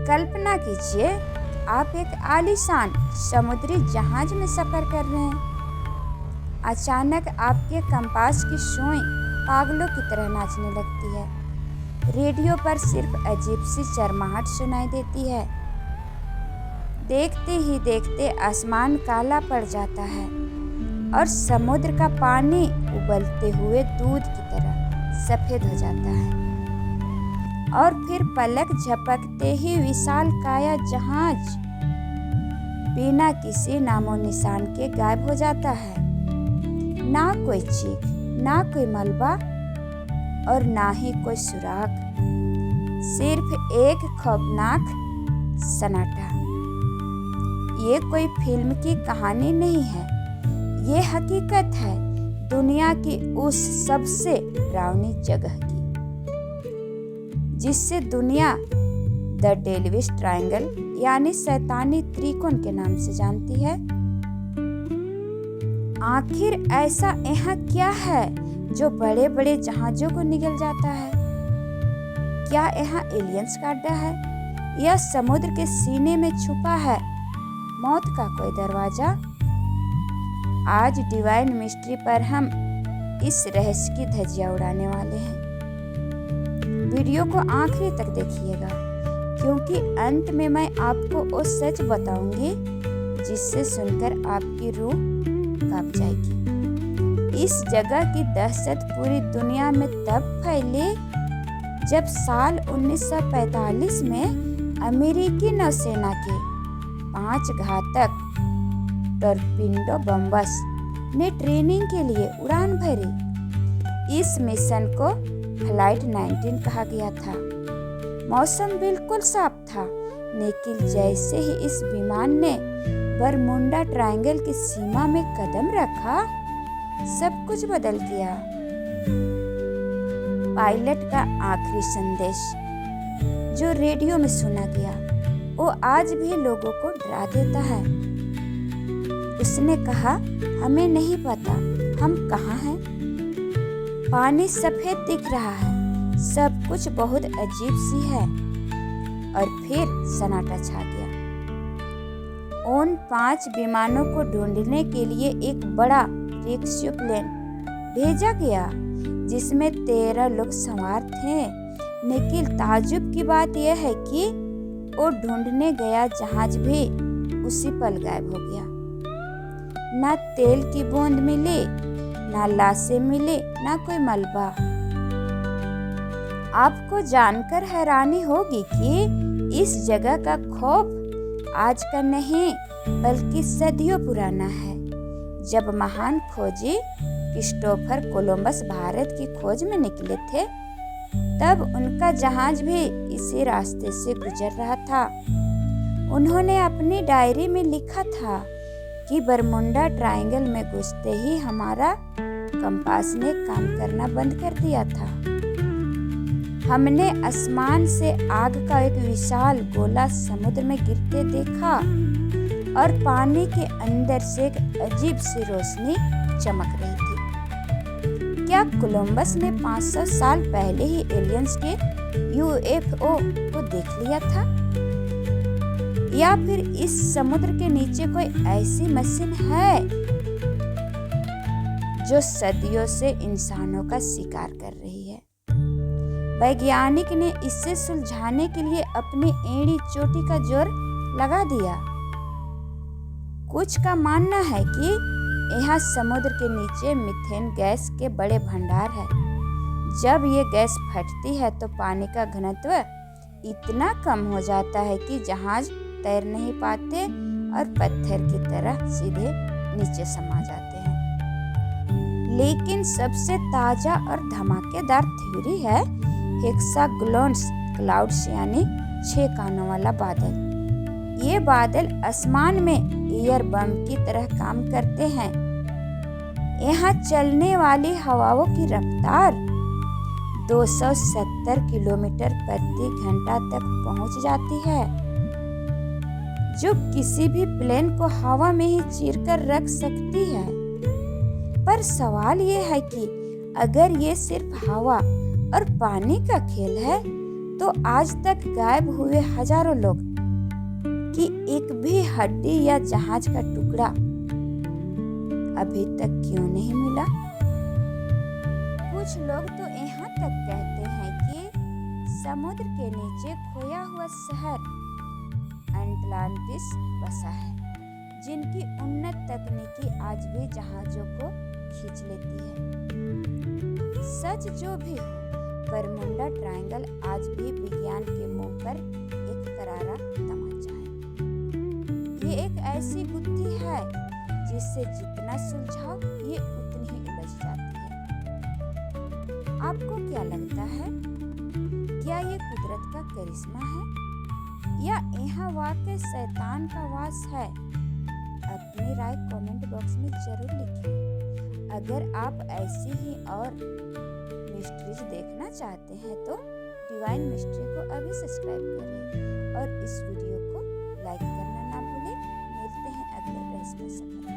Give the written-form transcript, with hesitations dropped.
कल्पना कीजिए, आप एक आलीशान समुद्री जहाज में सफ़र कर रहे हैं। अचानक आपके कंपास की सुई पागलों की तरह नाचने लगती है। रेडियो पर सिर्फ अजीब सी चरमाहट सुनाई देती है। देखते ही देखते आसमान काला पड़ जाता है और समुद्र का पानी उबलते हुए दूध की तरह सफ़ेद हो जाता है। और फिर पलक झपकते ही विशाल काया जहाज बिना किसी नामो निशान के गायब हो जाता है। ना कोई चीख, ना कोई मलबा और ना ही कोई सुराग, सिर्फ एक खौफनाक सन्नाटा। ये कोई फिल्म की कहानी नहीं है, ये हकीकत है दुनिया की उस सबसे डरावनी जगह की जिससे दुनिया द डेविल्स ट्रायंगल यानी शैतानी त्रिकोण के नाम से जानती है। आखिर ऐसा यहाँ क्या है जो बड़े बड़े जहाजों को निगल जाता है? क्या यहाँ एलियंस का अड्डा है या समुद्र के सीने में छुपा है मौत का कोई दरवाजा? आज डिवाइन मिस्ट्री पर हम इस रहस्य की धज्जियां उड़ाने वाले हैं। वीडियो को आखिरी तक देखिएगा क्योंकि अंत में मैं आपको वो सच बताऊंगी जिससे सुनकर आपकी रूह कांप जाएगी। इस जगह की दहशत पूरी दुनिया में तब फैली जब साल 1945 में अमेरिकी नौसेना के 5 घातक टॉरपीडो बम्बर्स ने ट्रेनिंग के लिए उड़ान भरी। इस मिशन को फ्लाइट 19 कहा गया था। मौसम बिल्कुल साफ था, लेकिन जैसे ही इस विमान ने बरमुंडा ट्रायंगल की सीमा में कदम रखा, सब कुछ बदल गया। पायलट का आखिरी संदेश जो रेडियो में सुना गया, वो आज भी लोगों को डरा देता है। उसने कहा, हमें नहीं पता हम कहाँ हैं। पानी सफेद दिख रहा है, सब कुछ बहुत अजीब सी है। और फिर सन्नाटा छा गया। उन 5 विमानों को ढूंढने के लिए एक बड़ा रेस्क्यू प्लेन भेजा गया जिसमें 13 लोग सवार थे। लेकिन ताज्जुब की बात यह है कि वो ढूंढने गया जहाज भी उसी पल गायब हो गया। ना तेल की बूंद मिली, ना लाशें मिली, ना कोई मलबा। आपको जानकर हैरानी होगी कि इस जगह का खौफ आज का नहीं बल्कि सदियों पुराना है। जब महान खोजी क्रिस्टोफर कोलंबस भारत की खोज में निकले थे, तब उनका जहाज भी इसी रास्ते से गुजर रहा था। उन्होंने अपनी डायरी में लिखा था कि बरमुंडा ट्रायंगल में घुसते ही हमारा कंपास ने काम करना बंद कर दिया था। हमने आसमान से आग का एक विशाल गोला समुद्र में गिरते देखा और पानी के अंदर से एक अजीब सी रोशनी चमक रही थी। क्या कोलंबस ने 500 साल पहले ही एलियंस के यूएफओ को देख लिया था? या फिर इस समुद्र के नीचे कोई ऐसी मशीन है जो सदियों से इंसानों का शिकार कर रही है? वैज्ञानिक ने इसे सुलझाने के लिए अपनी एड़ी चोटी का जोर लगा दिया। कुछ का मानना है कि यहाँ समुद्र के नीचे मीथेन गैस के बड़े भंडार है। जब ये गैस फटती है तो पानी का घनत्व इतना कम हो जाता है कि जहाज तैर नहीं पाते और पत्थर की तरह सीधे नीचे समा जाते हैं। लेकिन सबसे ताजा और धमाकेदार थ्योरी है हेक्सागोनल क्लाउड्स यानी 6 कानों वाला बादल। ये बादल आसमान में एयर बम की तरह काम करते हैं। यहाँ चलने वाली हवाओं की रफ्तार 270 किलोमीटर प्रति घंटा तक पहुँच जाती है, जो किसी भी प्लेन को हवा में ही चीरकर रख सकती है। पर सवाल ये है कि अगर ये सिर्फ हवा और पानी का खेल है, तो आज तक गायब हुए हजारों लोग की एक भी हड्डी या जहाज का टुकड़ा अभी तक क्यों नहीं मिला? कुछ लोग तो यहाँ तक कहते हैं कि समुद्र के नीचे खोया हुआ शहर अटलांटिस बसा है, जिनकी उन्नत तकनीकी आज भी जहाजों को खींच लेती है। सच जो भी हो, बरमुडा ट्रायंगल आज भी विज्ञान के मुंह पर एक करारा तमाचा है। ये एक ऐसी गुत्थी है जिससे जितना सुलझाओ ये उतनी ही उलझ जाती है। आपको क्या लगता है, क्या ये कुदरत का करिश्मा है या यहाँ वाकई शैतान का वास है? अपनी राय कमेंट बॉक्स में जरूर लिखें। अगर आप ऐसी ही और मिस्ट्रीज देखना चाहते हैं तो डिवाइन मिस्ट्री को अभी सब्सक्राइब करें और इस वीडियो को लाइक करना ना भूलें। मिलते हैं अगले रहस्यमय सफर में।